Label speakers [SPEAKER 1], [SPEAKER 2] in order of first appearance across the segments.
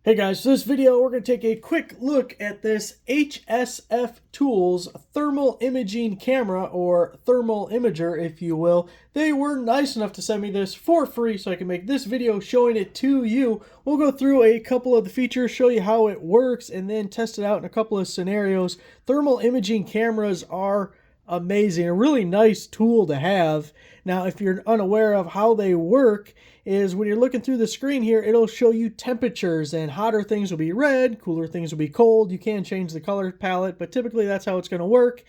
[SPEAKER 1] Hey guys, so this video we're going to take a quick look at this HSF Tools thermal imaging camera, or thermal imager if you will. They were nice enough to send me this for free so I can make this video showing it to you. We'll go through a couple of the features, show you how it works, and then test it out in a couple of scenarios. Thermal imaging cameras are amazing, a really nice tool to have. Now, if you're unaware of how they work, is when you're looking through the screen here, it'll show you temperatures, and hotter things will be red, cooler things will be cold. You can change the color palette, but typically that's how it's going to work.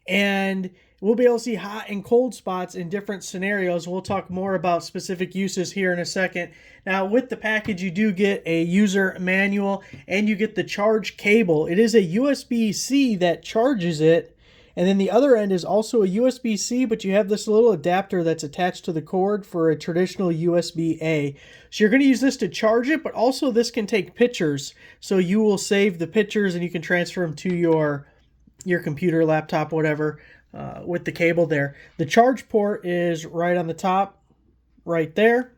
[SPEAKER 1] And we'll be able to see hot and cold spots in different scenarios. We'll talk more about specific uses here in a second. Now, with the package, you do get a user manual and you get the charge cable. It is a USB-C that charges it. And then the other end is also a USB-C, but you have this little adapter that's attached to the cord for a traditional USB-A. So you're going to use this to charge it, but also this can take pictures. So you will save the pictures and you can transfer them to your computer, laptop, whatever, with the cable there. The charge port is right on the top, right there.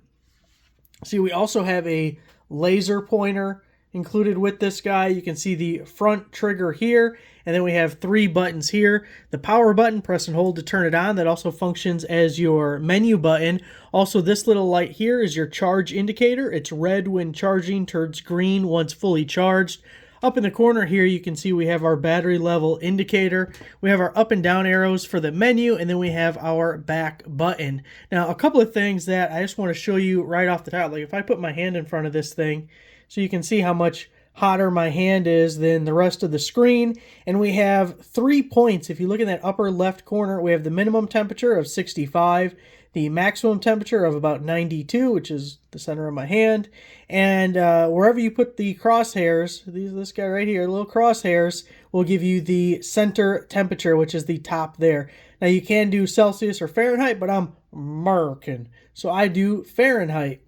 [SPEAKER 1] See, we also have a laser pointer included with this guy. You can see the front trigger here, and then we have 3 buttons here. The power button, press and hold to turn it on. That also functions as your menu button. Also, this little light here is your charge indicator. It's red when charging, turns green once fully charged. Up in the corner here, you can see we have our battery level indicator. We have our up and down arrows for the menu, and then we have our back button. Now, a couple of things that I just want to show you right off the top. Like if I put my hand in front of this thing, so you can see how much hotter my hand is than the rest of the screen. And we have 3 points. If you look in that upper left corner, we have the minimum temperature of 65, the maximum temperature of about 92, which is the center of my hand. And wherever you put the crosshairs, this guy right here, little crosshairs, will give you the center temperature, which is the top there. Now you can do Celsius or Fahrenheit, but I'm American, so I do Fahrenheit.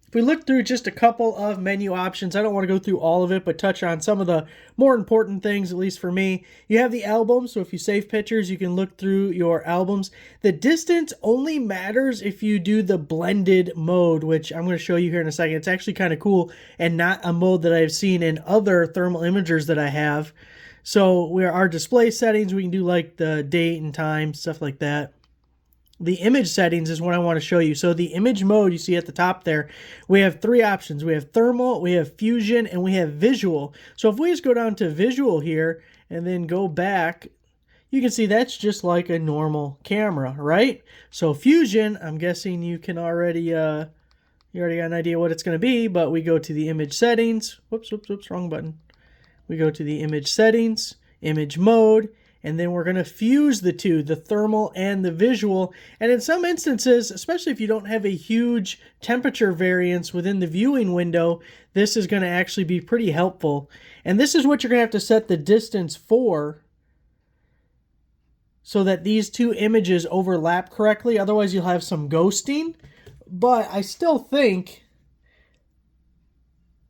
[SPEAKER 1] If we look through just a couple of menu options, I don't want to go through all of it, but touch on some of the more important things, at least for me. You have the albums, so if you save pictures, you can look through your albums. The distance only matters if you do the blended mode, which I'm going to show you here in a second. It's actually kind of cool and not a mode that I've seen in other thermal imagers that I have. So our display settings, we can do like the date and time, stuff like that. The image settings is what I want to show you. So the image mode you see at the top there, we have 3 options. We have thermal, we have fusion, and we have visual. So if we just go down to visual here and then go back, you can see that's just like a normal camera, right? So fusion, I'm guessing you can already, you already got an idea what it's going to be, but we go to the image settings. Whoops, wrong button. We go to the image settings, image mode, and then we're going to fuse the two, the thermal and the visual. And in some instances, especially if you don't have a huge temperature variance within the viewing window, this is going to actually be pretty helpful. And this is what you're going to have to set the distance for, so that these 2 images overlap correctly. Otherwise, you'll have some ghosting. But I still think,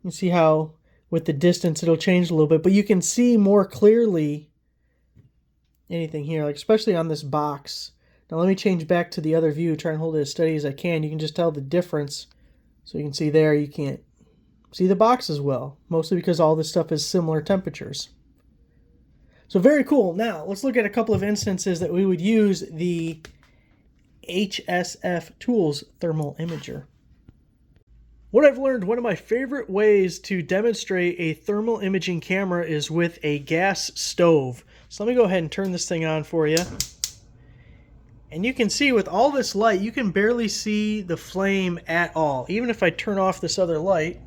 [SPEAKER 1] you see how with the distance it'll change a little bit, but you can see more clearly anything here, like especially on this box. Now let me change back to the other view, try and hold it as steady as I can. You can just tell the difference. So you can see there, you can't see the box as well, mostly because all this stuff is similar temperatures. So very cool. Now let's look at a couple of instances that we would use the HSF Tools thermal imager. What I've learned, one of my favorite ways to demonstrate a thermal imaging camera is with a gas stove. So let me go ahead and turn this thing on for you. And you can see with all this light, you can barely see the flame at all. Even if I turn off this other light,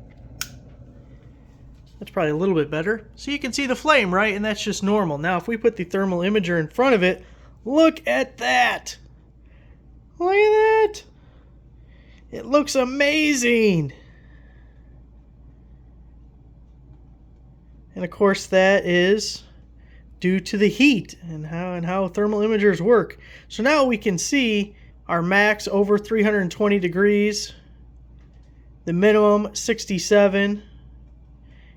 [SPEAKER 1] that's probably a little bit better. So you can see the flame, right? And that's just normal. Now, if we put the thermal imager in front of it, look at that. Look at that. It looks amazing. And of course that is due to the heat and how thermal imagers work. So now we can see our max over 320 degrees, the minimum 67,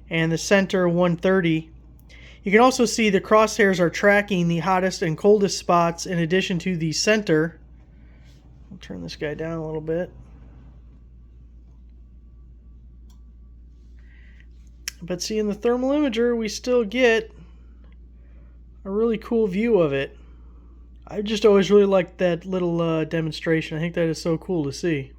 [SPEAKER 1] and the center 130. You can also see the crosshairs are tracking the hottest and coldest spots in addition to the center. I'll turn this guy down a little bit. But see, in the thermal imager, we still get a really cool view of it. I just always really liked that little demonstration. I think that is so cool to see.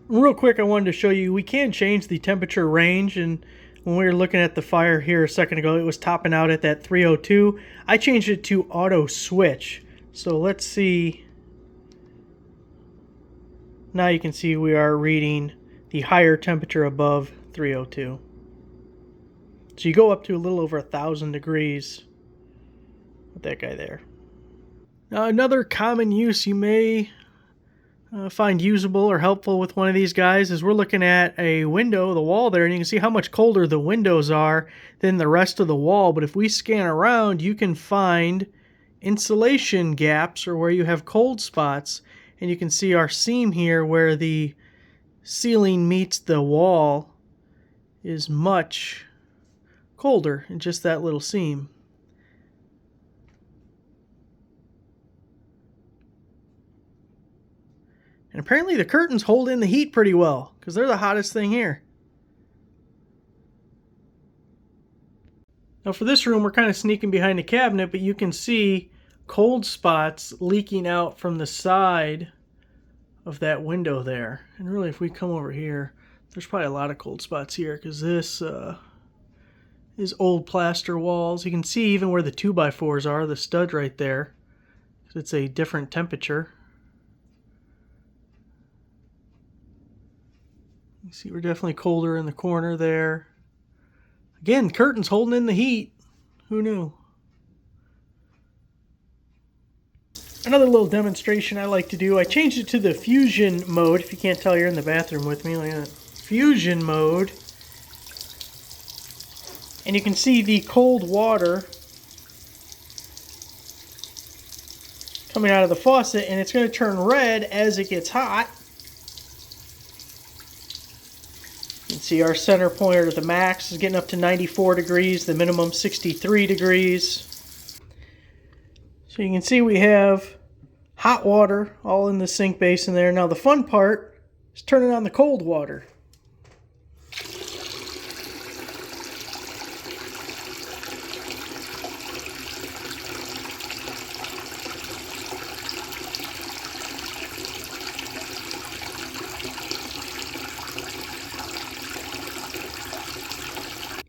[SPEAKER 1] Real quick, I wanted to show you, we can change the temperature range, and when we were looking at the fire here a second ago, it was topping out at that 302. I changed it to auto switch. So let's see. Now you can see we are reading the higher temperature above 302. So you go up to a little over 1,000 degrees with that guy there. Now another common use you may find usable or helpful with one of these guys is we're looking at a window, the wall there, and you can see how much colder the windows are than the rest of the wall. But if we scan around, you can find insulation gaps or where you have cold spots, and you can see our seam here where the ceiling meets the wall is much colder in just that little seam. And apparently the curtains hold in the heat pretty well because they're the hottest thing here. Now for this room, we're kind of sneaking behind the cabinet, but you can see cold spots leaking out from the side of that window there. And really, if we come over here, there's probably a lot of cold spots here because this is old plaster walls. You can see even where the 2x4s are, the stud right there. It's a different temperature. You see we're definitely colder in the corner there. Again, curtains holding in the heat. Who knew? Another little demonstration I like to do, I changed it to the fusion mode. If you can't tell, you're in the bathroom with me. Look at that. Fusion mode. And you can see the cold water coming out of the faucet, and it's going to turn red as it gets hot. You can see our center pointer to the max is getting up to 94 degrees, the minimum 63 degrees. So you can see we have hot water all in the sink basin there. Now the fun part is turning on the cold water.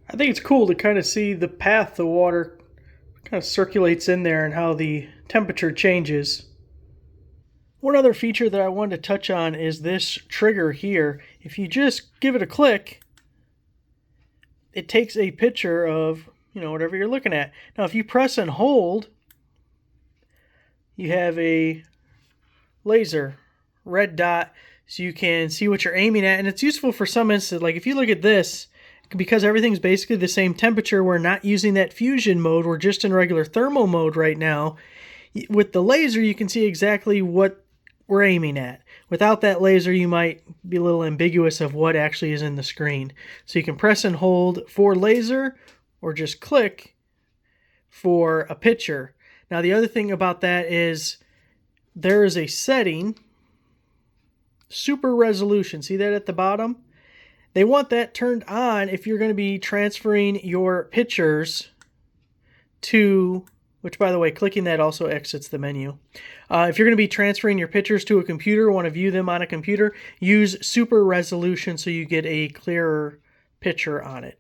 [SPEAKER 1] I think it's cool to kind of see the path the water kind of circulates in there and how the temperature changes. One other feature that I wanted to touch on is this trigger here. If you just give it a click, it takes a picture of, whatever you're looking at. Now if you press and hold, you have a laser, red dot, so you can see what you're aiming at. And it's useful for some instances, like if you look at this, because everything's basically the same temperature, we're not using that fusion mode, we're just in regular thermal mode right now. With the laser, you can see exactly what we're aiming at. Without that laser, you might be a little ambiguous of what actually is in the screen. So you can press and hold for laser, or just click for a picture. Now the other thing about that is there is a setting, super resolution. See that at the bottom? They want that turned on if you're going to be transferring your pictures to, which by the way, clicking that also exits the menu. If you're going to be transferring your pictures to a computer, want to view them on a computer, use super resolution so you get a clearer picture on it.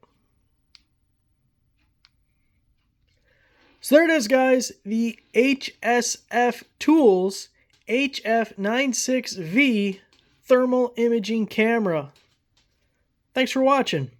[SPEAKER 1] So there it is, guys, the HSF Tools HF96V thermal imaging camera. Thanks for watching.